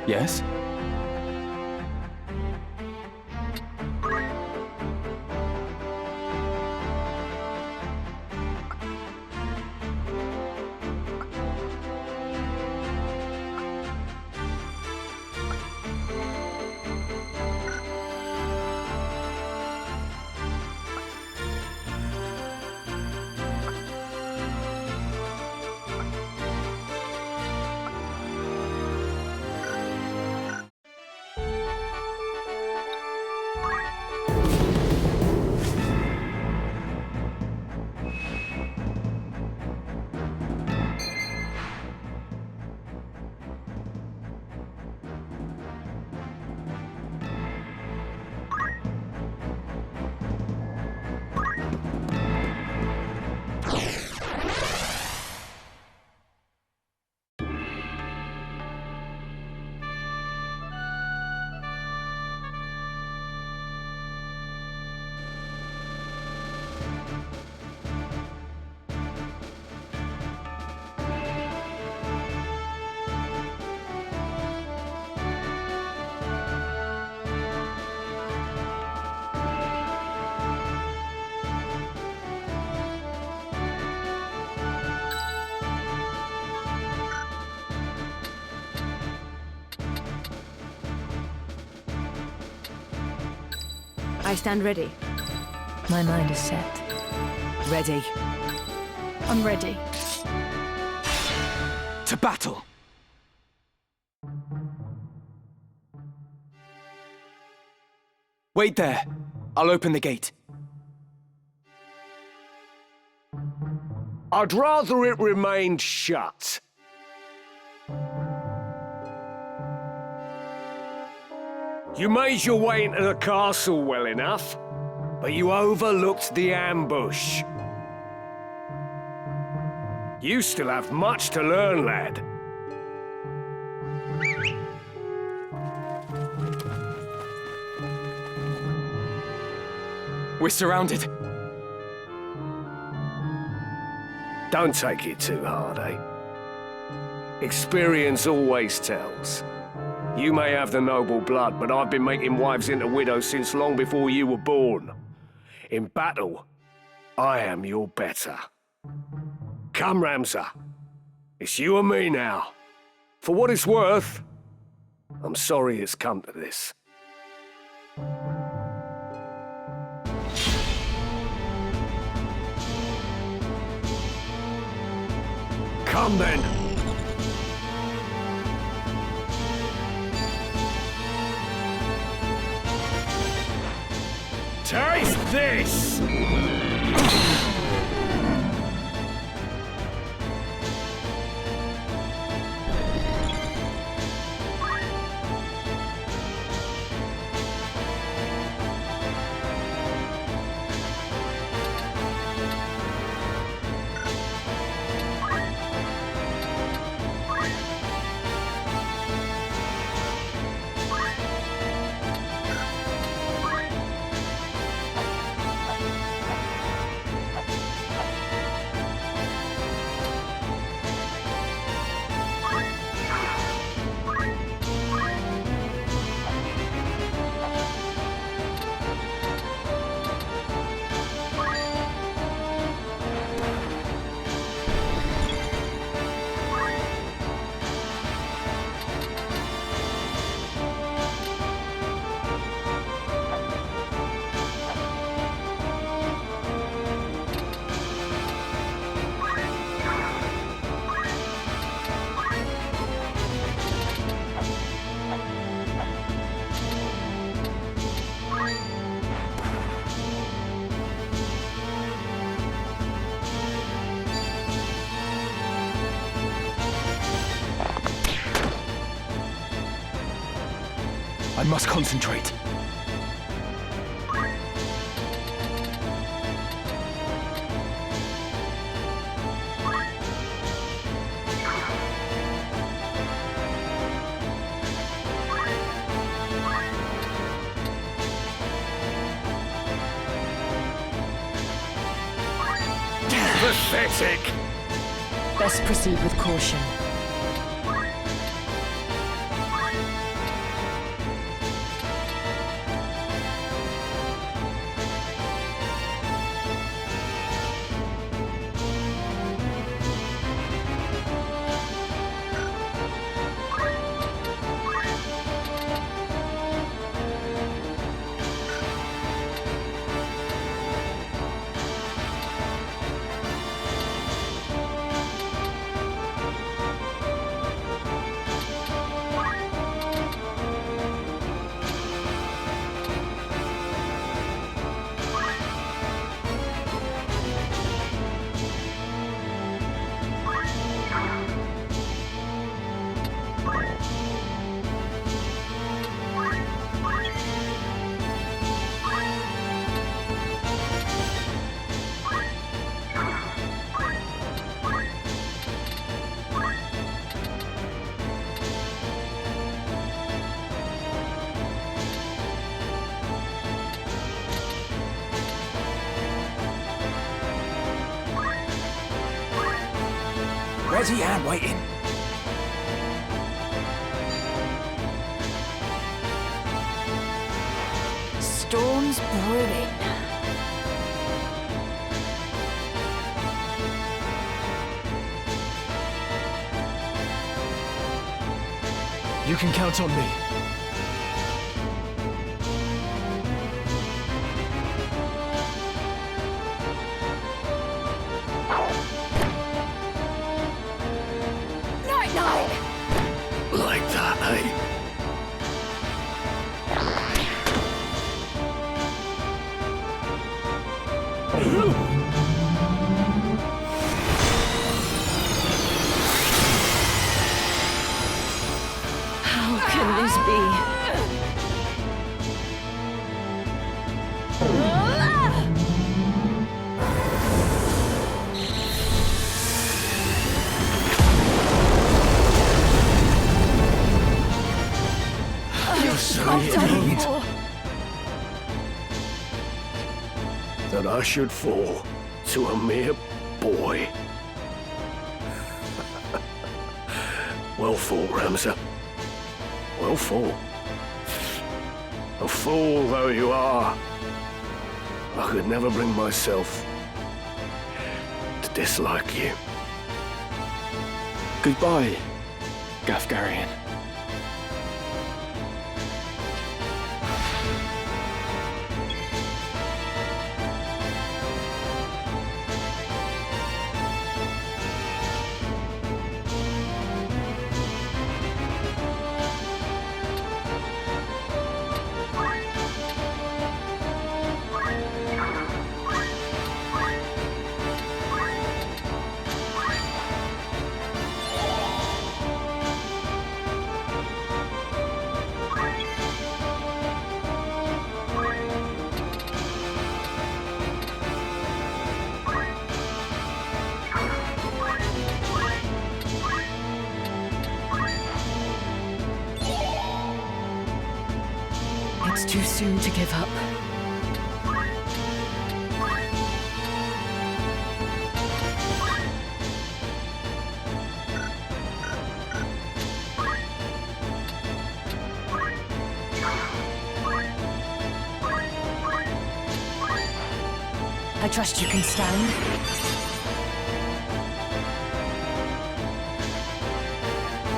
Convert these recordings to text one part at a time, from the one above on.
Yes? I stand ready. My mind is set. Ready. I'm ready. To battle! Wait there. I'll open the gate. I'd rather it remained shut. You made your way into the castle well enough, but you overlooked the ambush. You still have much to learn, lad. We're surrounded. Don't take it too hard, eh? Experience always tells. You may have the noble blood, but I've been making wives into widows since long before you were born. In battle, I am your better. Come, Ramsar. It's you and me now. For what it's worth, I'm sorry it's come to this. Come then. Taste this! I must concentrate. Pathetic! Best proceed with caution. Ready and waiting. Storm's brewing. You can count on me. Night-night! Like that, eh? How can this be? You say indeed that I should fall to a mere boy. Well fought, Ramsar. Well fought. A fool though you are, I could never bring myself to dislike you. Goodbye, Gafgarian. It's too soon to give up. I trust you can stand.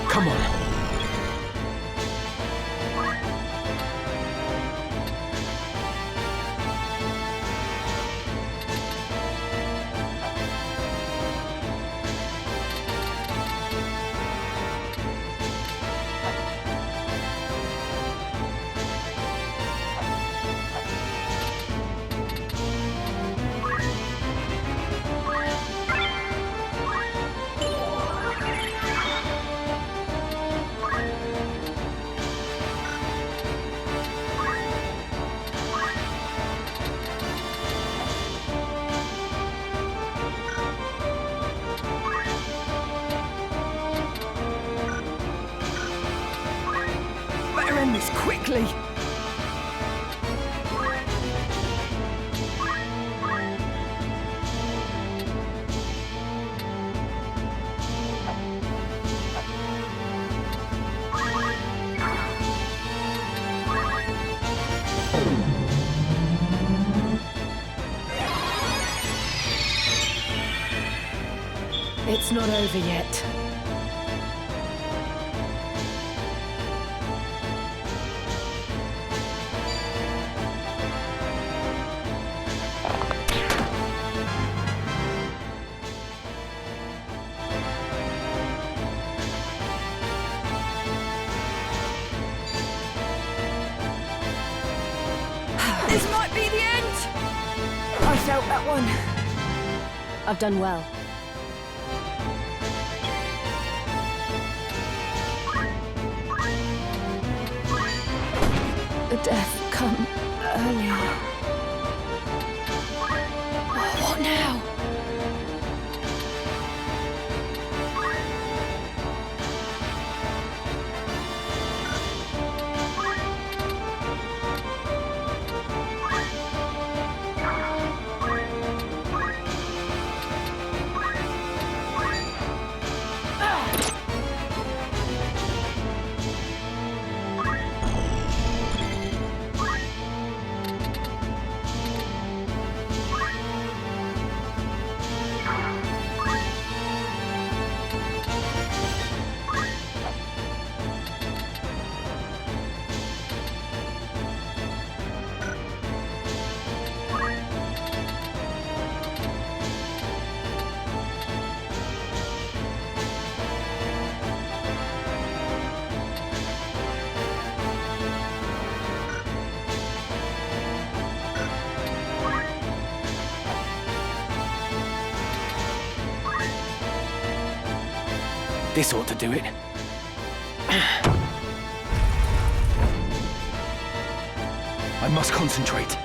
Come on. Better end this quickly. It's not over yet. This might be the end! I felt that one. I've done well. The death come earlier. What now? This ought to do it. I must concentrate.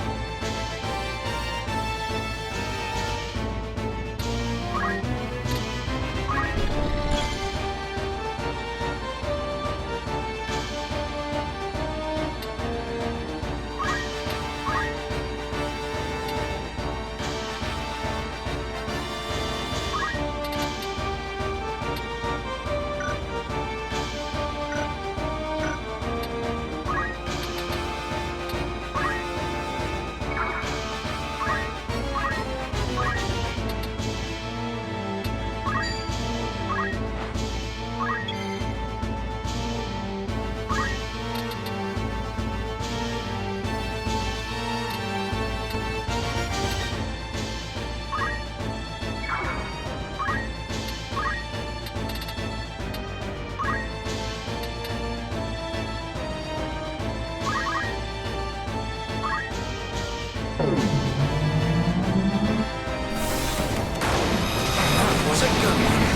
Was a good one.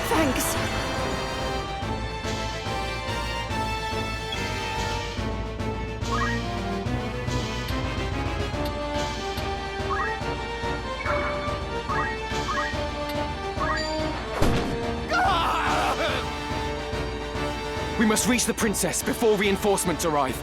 Thanks. We must reach the princess before reinforcements arrive.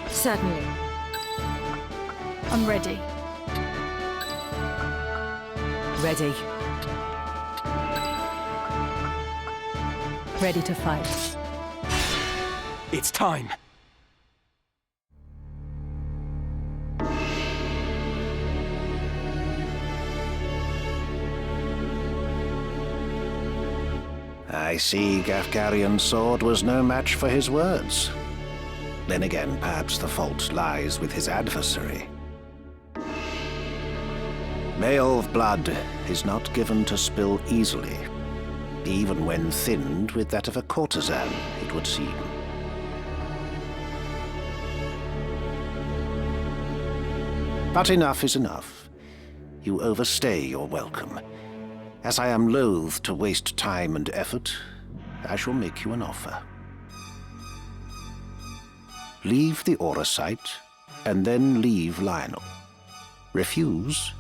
Certainly. I'm ready. Ready. Ready to fight. It's time. I see Gafgarian's sword was no match for his words. Then again, perhaps the fault lies with his adversary. Beowulf blood is not given to spill easily, even when thinned with that of a courtesan, it would seem. But enough is enough. You overstay your welcome. As I am loath to waste time and effort, I shall make you an offer. Leave the Aura site, and then leave Lionel. Refuse,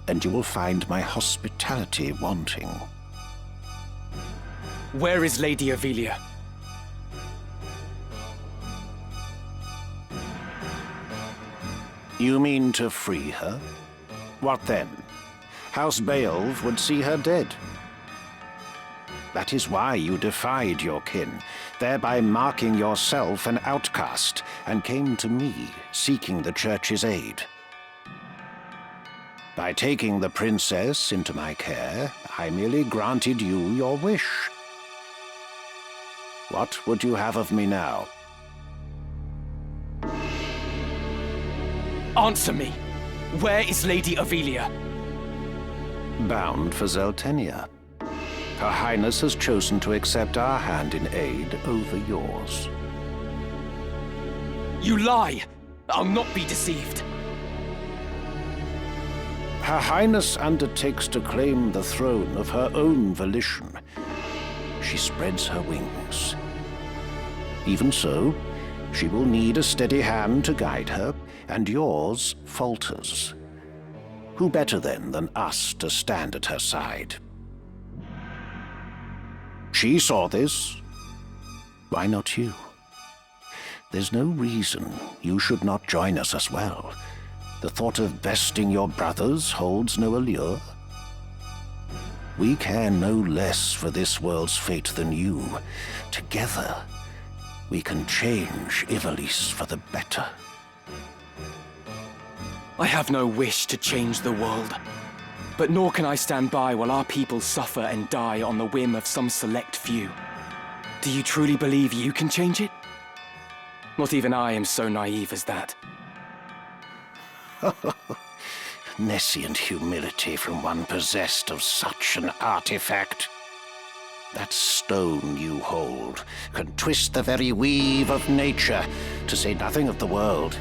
and you will find my hospitality wanting. Where is Lady Avelia? You mean to free her? What then? House Beowulf would see her dead. That is why you defied your kin, thereby marking yourself an outcast, and came to me, seeking the Church's aid. By taking the princess into my care, I merely granted you your wish. What would you have of me now? Answer me! Where is Lady Avelia? Bound for Zeltenia. Her Highness has chosen to accept our hand in aid over yours. You lie! I'll not be deceived. Her Highness undertakes to claim the throne of her own volition. She spreads her wings. Even so, she will need a steady hand to guide her, and yours falters. Who better then than us to stand at her side? She saw this. Why not you? There's no reason you should not join us as well. The thought of besting your brothers holds no allure. We care no less for this world's fate than you. Together, we can change Ivalice for the better. I have no wish to change the world, but nor can I stand by while our people suffer and die on the whim of some select few. Do you truly believe you can change it? Not even I am so naive as that. Nescient humility from one possessed of such an artifact. That stone you hold can twist the very weave of nature, to say nothing of the world.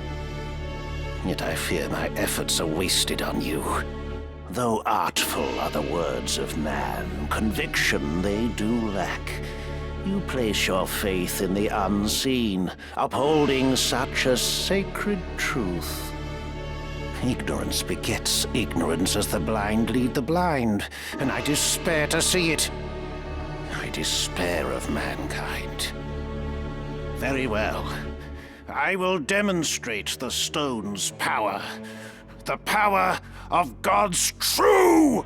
Yet I fear my efforts are wasted on you. Though artful are the words of man, conviction they do lack. You place your faith in the unseen, upholding such a sacred truth. Ignorance begets ignorance as the blind lead the blind, and I despair to see it. I despair of mankind. Very well. I will demonstrate the stone's power. The power of God's true!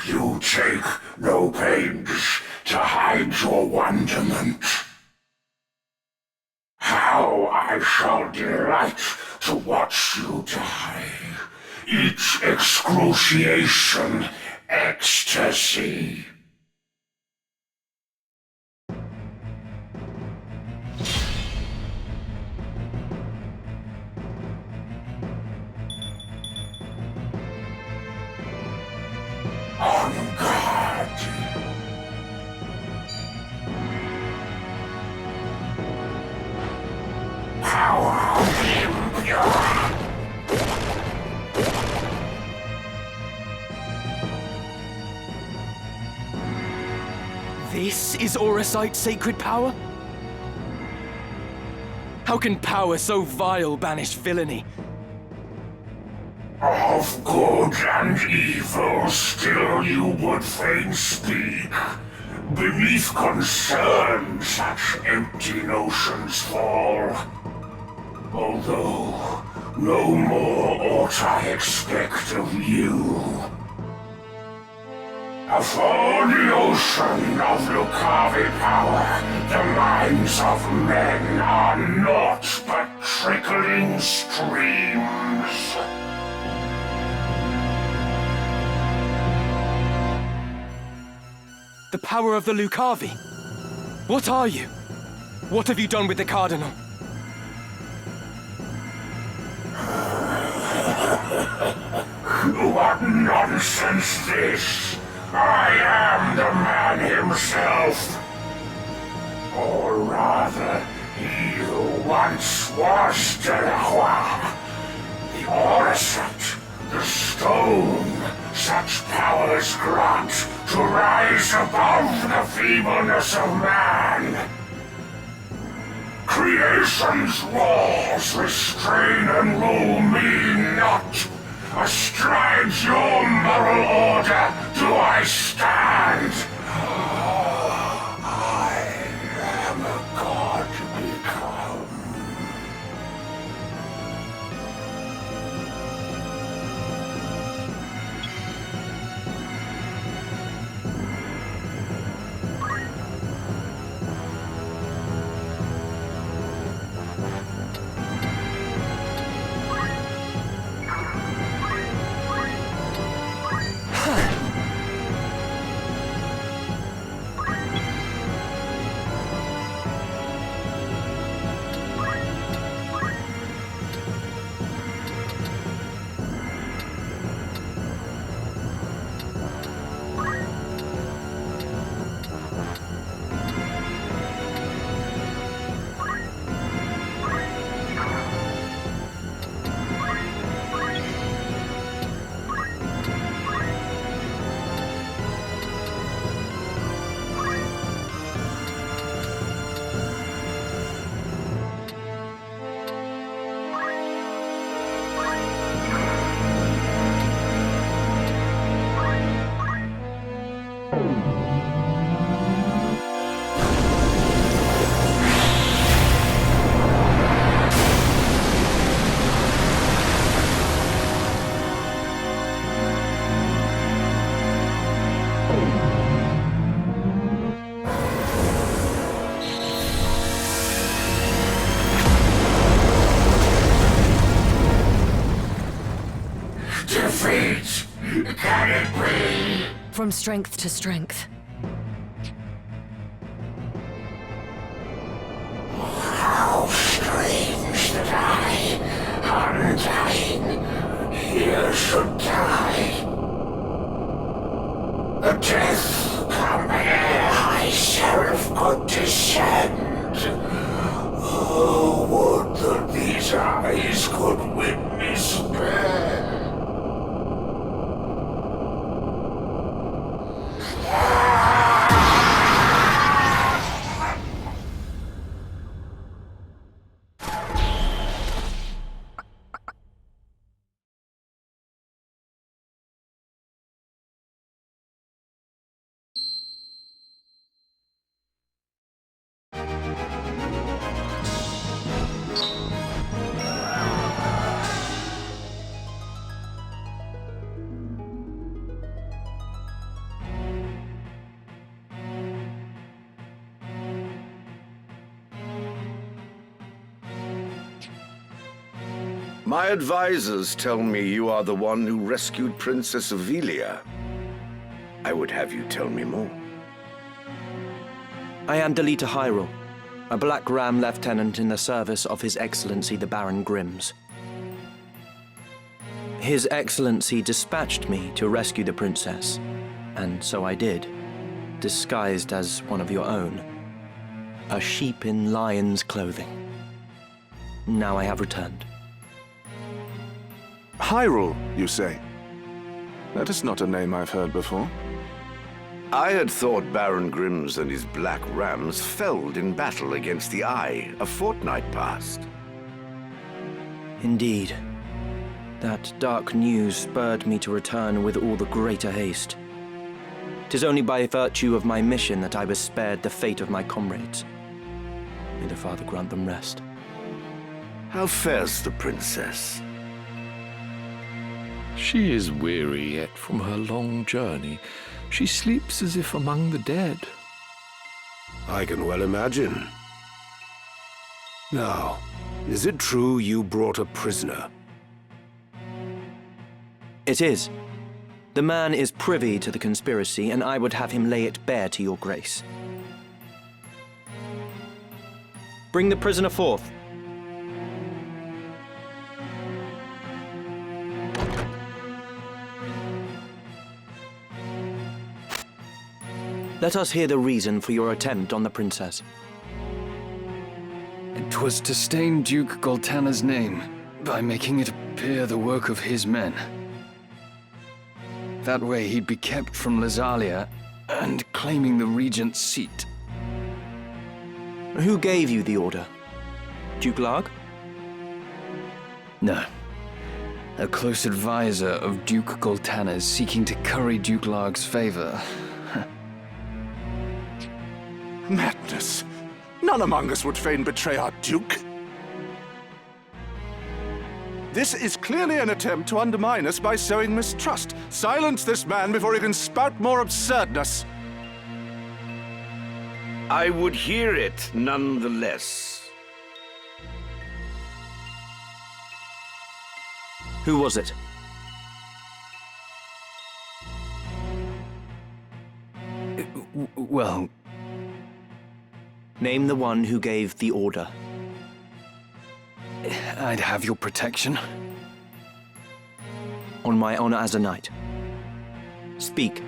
You take no pains to hide your wonderment. How I shall delight to watch you die. Each excruciation, ecstasy. On guard. Power of the impure. This is Auracite's sacred power? How can power so vile banish villainy? Of good and evil still you would fain speak. Beneath concern such empty notions fall. Although no more ought I expect of you. Afore the ocean of Lucavi power, the minds of men are naught but trickling streams. The power of the Lucavi? What are you? What have you done with the Cardinal? What nonsense this! I am the man himself! Or rather, he who once was Delacroix. The Auracite, the stone, such powers grant to rise above the feebleness of man. Creation's laws restrain and rule me not. Astride your moral order do I stand. I am a god become. From strength to strength. How strange that I, undying, here should die. A death come ere I sheriff could descend. Oh, would that these eyes could witness death. My advisors tell me you are the one who rescued Princess Avelia. I would have you tell me more. I am Delita Hyrule, a Black Ram lieutenant in the service of His Excellency the Baron Grimms. His Excellency dispatched me to rescue the princess, and so I did, disguised as one of your own. A sheep in lion's clothing. Now I have returned. Hyrule, you say? That is not a name I've heard before. I had thought Baron Grimms and his Black Rams felled in battle against the Eye a fortnight past. Indeed. That dark news spurred me to return with all the greater haste. 'Tis only by virtue of my mission that I was spared the fate of my comrades. May the Father grant them rest. How fares the princess? She is weary yet from her long journey. She sleeps as if among the dead. I can well imagine. Now, is it true you brought a prisoner? It is. The man is privy to the conspiracy, and I would have him lay it bare to your grace. Bring the prisoner forth. Let us hear the reason for your attempt on the princess. It was to stain Duke Goltana's name by making it appear the work of his men. That way he'd be kept from Lazalia and claiming the regent's seat. Who gave you the order? Duke Larg? No. A close advisor of Duke Goltana's seeking to curry Duke Larg's favor. Madness! None among us would fain betray our Duke. This is clearly an attempt to undermine us by sowing mistrust. Silence this man before he can spout more absurdness. I would hear it nonetheless. Who was it? Well... Name the one who gave the order. I'd have your protection. On my honor as a knight. Speak.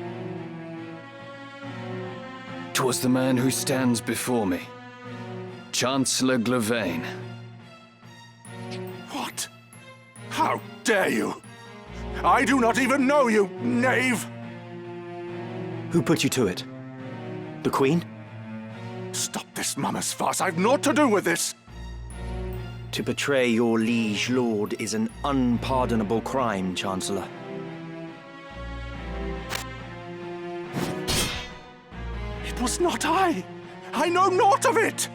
'Twas the man who stands before me. Chancellor Glavain. What? How dare you? I do not even know you, knave! Who put you to it? The Queen? Stop this mummer's farce. I've naught to do with this. To betray your liege lord is an unpardonable crime, Chancellor. It was not I. I know naught of it.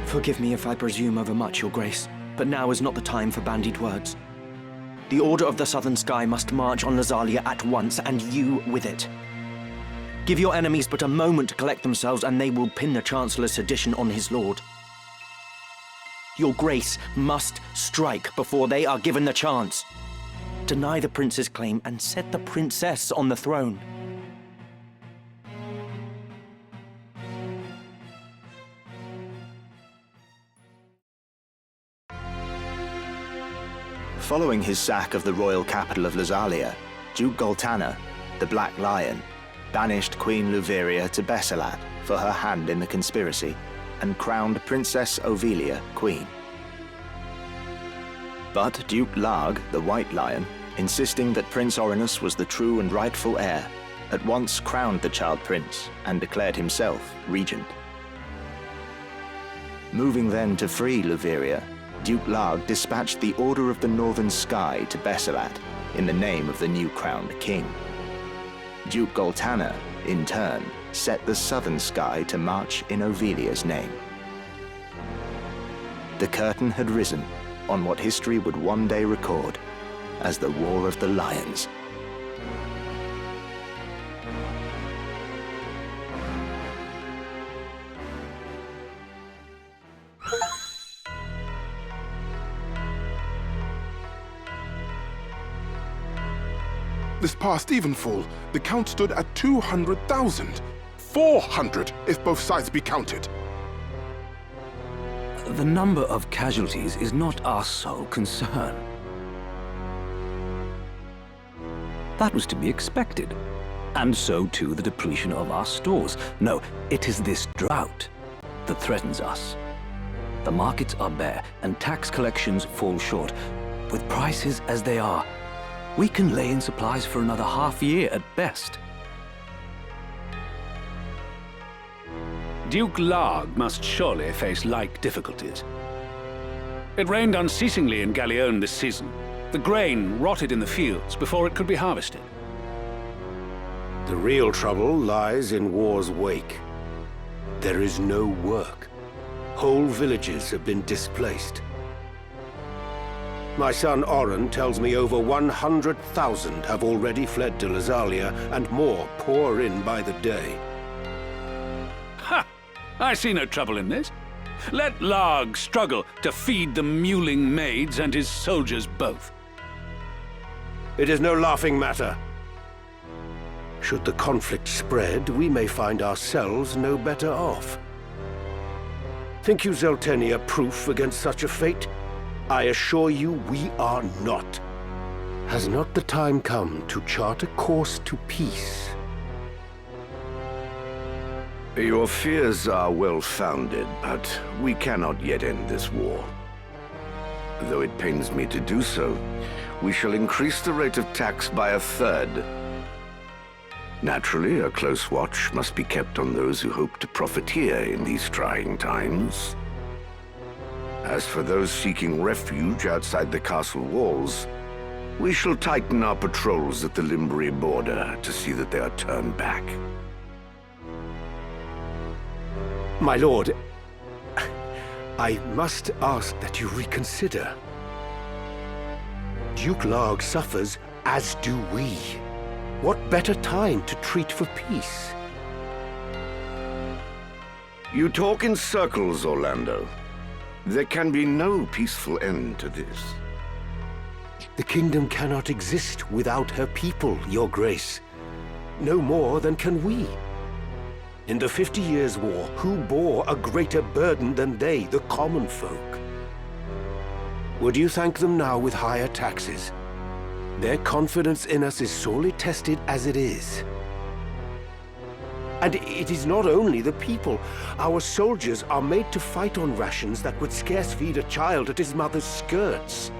Forgive me if I presume overmuch, Your Grace, but now is not the time for bandied words. The Order of the Southern Sky must march on Lazalia at once, and you with it. Give your enemies but a moment to collect themselves, and they will pin the Chancellor's sedition on his lord. Your Grace must strike before they are given the chance. Deny the prince's claim and set the princess on the throne. Following his sack of the royal capital of Lazalia, Duke Goltana, the Black Lion, banished Queen Luveria to Besselat for her hand in the conspiracy, and crowned Princess Ovelia queen. But Duke Larg, the White Lion, insisting that Prince Orinus was the true and rightful heir, at once crowned the child prince and declared himself regent. Moving then to free Luveria, Duke Larg dispatched the Order of the Northern Sky to Besselat in the name of the new crowned king. Duke Goltana, in turn, set the Southern Sky to march in Ovelia's name. The curtain had risen on what history would one day record as the War of the Lions. This past evenfall, the count stood at 200,000. 400, if both sides be counted. The number of casualties is not our sole concern. That was to be expected, and so too the depletion of our stores. No, it is this drought that threatens us. The markets are bare, and tax collections fall short. With prices as they are, we can lay in supplies for another half year at best. Duke Larg must surely face like difficulties. It rained unceasingly in Galleon this season. The grain rotted in the fields before it could be harvested. The real trouble lies in war's wake. There is no work. Whole villages have been displaced. My son Oren tells me over 100,000 have already fled to Lazalia, and more pour in by the day. Ha! I see no trouble in this. Let Larg struggle to feed the mewling maids and his soldiers both. It is no laughing matter. Should the conflict spread, we may find ourselves no better off. Think you Zeltenia proof against such a fate? I assure you we are not. Has not the time come to chart a course to peace? Your fears are well-founded, but we cannot yet end this war. Though it pains me to do so, we shall increase the rate of tax by 1/3. Naturally, a close watch must be kept on those who hope to profiteer in these trying times. As for those seeking refuge outside the castle walls, we shall tighten our patrols at the Limbri border to see that they are turned back. My lord, I must ask that you reconsider. Duke Larg suffers, as do we. What better time to treat for peace? You talk in circles, Orlando. There can be no peaceful end to this. The kingdom cannot exist without her people, Your Grace. No more than can we. In the 50 Years' War, who bore a greater burden than they, the common folk? Would you thank them now with higher taxes? Their confidence in us is sorely tested as it is. And it is not only the people. Our soldiers are made to fight on rations that would scarce feed a child at his mother's skirts.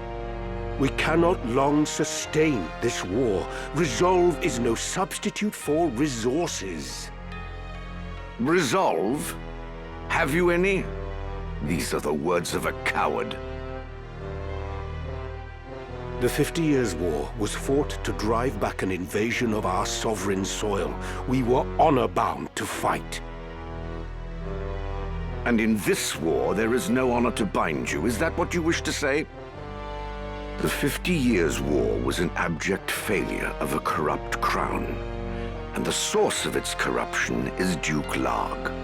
We cannot long sustain this war. Resolve is no substitute for resources. Resolve? Have you any? These are the words of a coward. The 50 Years' War was fought to drive back an invasion of our sovereign soil. We were honor-bound to fight. And in this war, there is no honor to bind you. Is that what you wish to say? The 50 Years' War was an abject failure of a corrupt crown. and the source of its corruption is Duke Larg.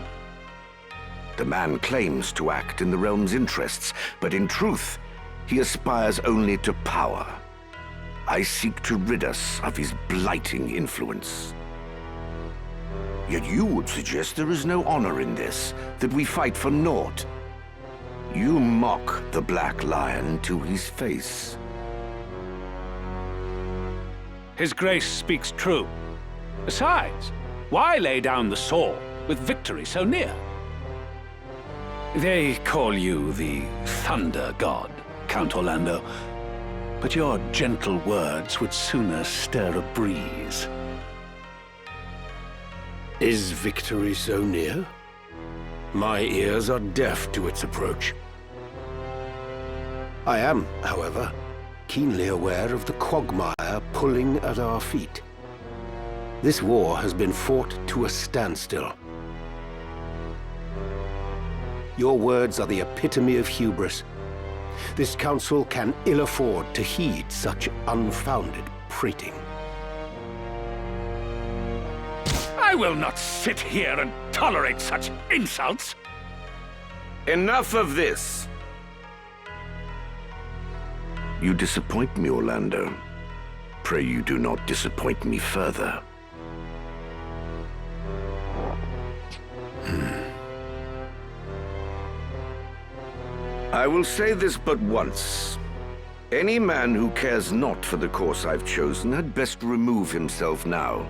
The man claims to act in the realm's interests, but in truth, he aspires only to power. I seek to rid us of his blighting influence. Yet you would suggest there is no honor in this, that we fight for naught. You mock the Black Lion to his face. His Grace speaks true. Besides, why lay down the sword with victory so near? They call you the Thunder God, Count Orlando, but your gentle words would sooner stir a breeze. Is victory so near? My ears are deaf to its approach. I am, however, keenly aware of the quagmire pulling at our feet. This war has been fought to a standstill. Your words are the epitome of hubris. This council can ill afford to heed such unfounded prating. I will not sit here and tolerate such insults! Enough of this! You disappoint me, Orlando. Pray you do not disappoint me further. I will say this but once. Any man who cares not for the course I've chosen had best remove himself now.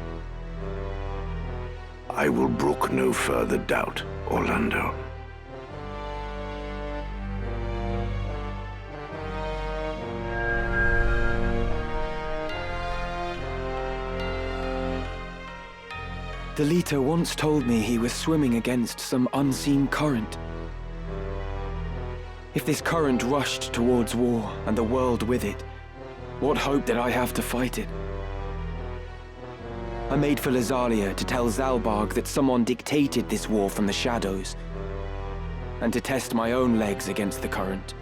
I will brook no further doubt, Orlando. The Leader once told me he was swimming against some unseen current. If this current rushed towards war, and the world with it, what hope did I have to fight it? I made for Lazalia to tell Zalbarg that someone dictated this war from the shadows, and to test my own legs against the current.